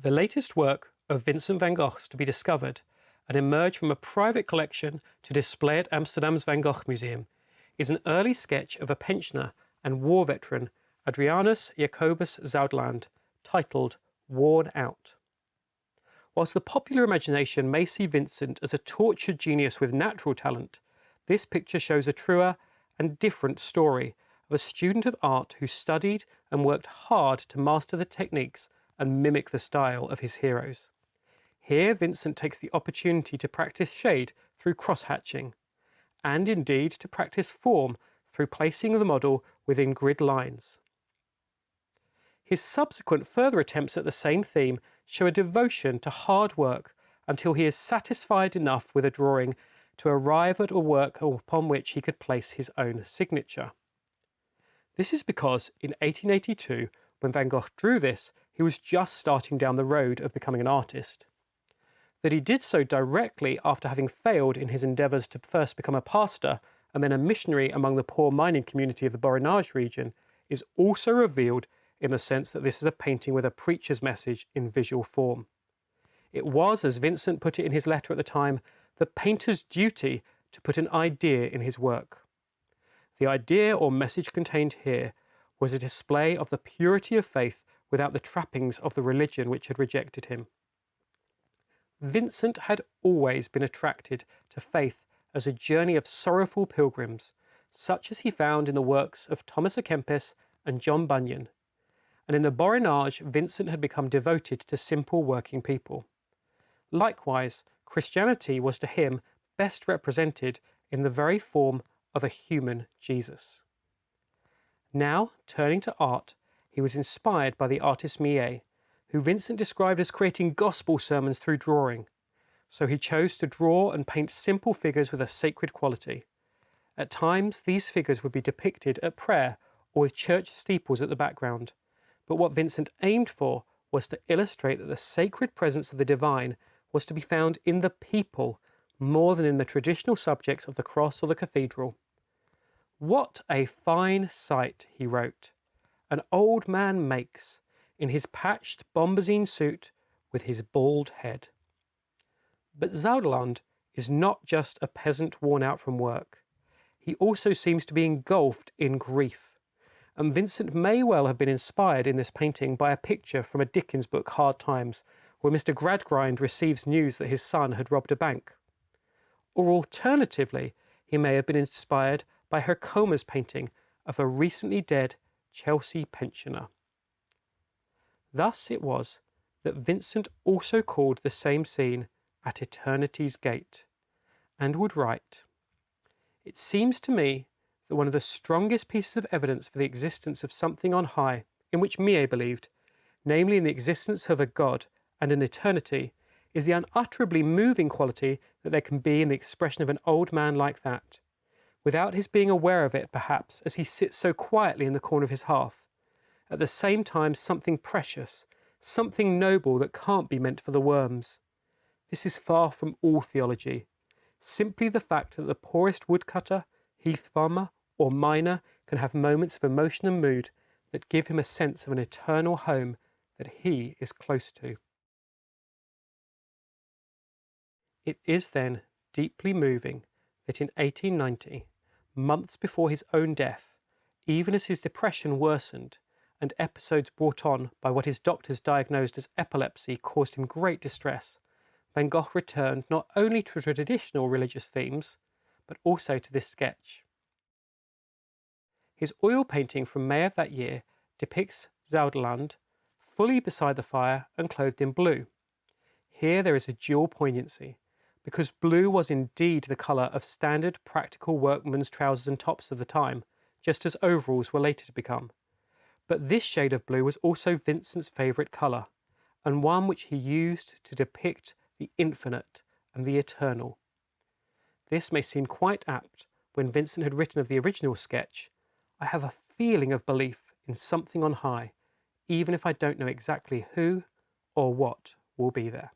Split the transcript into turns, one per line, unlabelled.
The latest work of Vincent van Gogh's to be discovered and emerge from a private collection to display at Amsterdam's Van Gogh Museum is an early sketch of a pensioner and war veteran, Adrianus Jacobus Zuidland, titled Worn Out. Whilst the popular imagination may see Vincent as a tortured genius with natural talent, this picture shows a truer and different story of a student of art who studied and worked hard to master the techniques and mimic the style of his heroes. Here Vincent takes the opportunity to practice shade through cross-hatching, and indeed to practice form through placing the model within grid lines. His subsequent further attempts at the same theme show a devotion to hard work until he is satisfied enough with a drawing to arrive at a work upon which he could place his own signature. This is because in 1882, when Van Gogh drew this, he was just starting down the road of becoming an artist. That he did so directly after having failed in his endeavours to first become a pastor and then a missionary among the poor mining community of the Borinage region is also revealed in the sense that this is a painting with a preacher's message in visual form. It was, as Vincent put it in his letter at the time, the painter's duty to put an idea in his work. The idea or message contained here was a display of the purity of faith without the trappings of the religion which had rejected him. Vincent had always been attracted to faith as a journey of sorrowful pilgrims, such as he found in the works of Thomas à Kempis and John Bunyan, and in the Borinage Vincent had become devoted to simple working people. Likewise, Christianity was to him best represented in the very form of a human Jesus. Now, turning to art, he was inspired by the artist Millet, who Vincent described as creating gospel sermons through drawing. So he chose to draw and paint simple figures with a sacred quality. At times, these figures would be depicted at prayer or with church steeples at the background. But what Vincent aimed for was to illustrate that the sacred presence of the divine was to be found in the people more than in the traditional subjects of the cross or the cathedral. "What a fine sight," he wrote, "an old man makes in his patched bombazine suit with his bald head." But Zuidland is not just a peasant worn out from work. He also seems to be engulfed in grief. And Vincent may well have been inspired in this painting by a picture from a Dickens book, Hard Times, where Mr. Gradgrind receives news that his son had robbed a bank. Or alternatively, he may have been inspired by Herkomer's painting of a recently dead Chelsea pensioner. Thus it was that Vincent also called the same scene At Eternity's Gate, and would write, "It seems to me that one of the strongest pieces of evidence for the existence of something on high, in which Millet believed, namely in the existence of a God and an eternity, is the unutterably moving quality that there can be in the expression of an old man like that, without his being aware of it, perhaps, as he sits so quietly in the corner of his hearth. At the same time, something precious, something noble that can't be meant for the worms. This is far from all theology, simply the fact that the poorest woodcutter, heath farmer, or miner can have moments of emotion and mood that give him a sense of an eternal home that he is close to." It is then deeply moving that in 1890, months before his own death, even as his depression worsened and episodes brought on by what his doctors diagnosed as epilepsy caused him great distress, Van Gogh returned not only to traditional religious themes, but also to this sketch. His oil painting from May of that year depicts Zuidland fully beside the fire and clothed in blue. Here there is a dual poignancy, because blue was indeed the colour of standard practical workman's trousers and tops of the time, just as overalls were later to become. But this shade of blue was also Vincent's favourite colour, and one which he used to depict the infinite and the eternal. This may seem quite apt when Vincent had written of the original sketch, "I have a feeling of belief in something on high, even if I don't know exactly who or what will be there."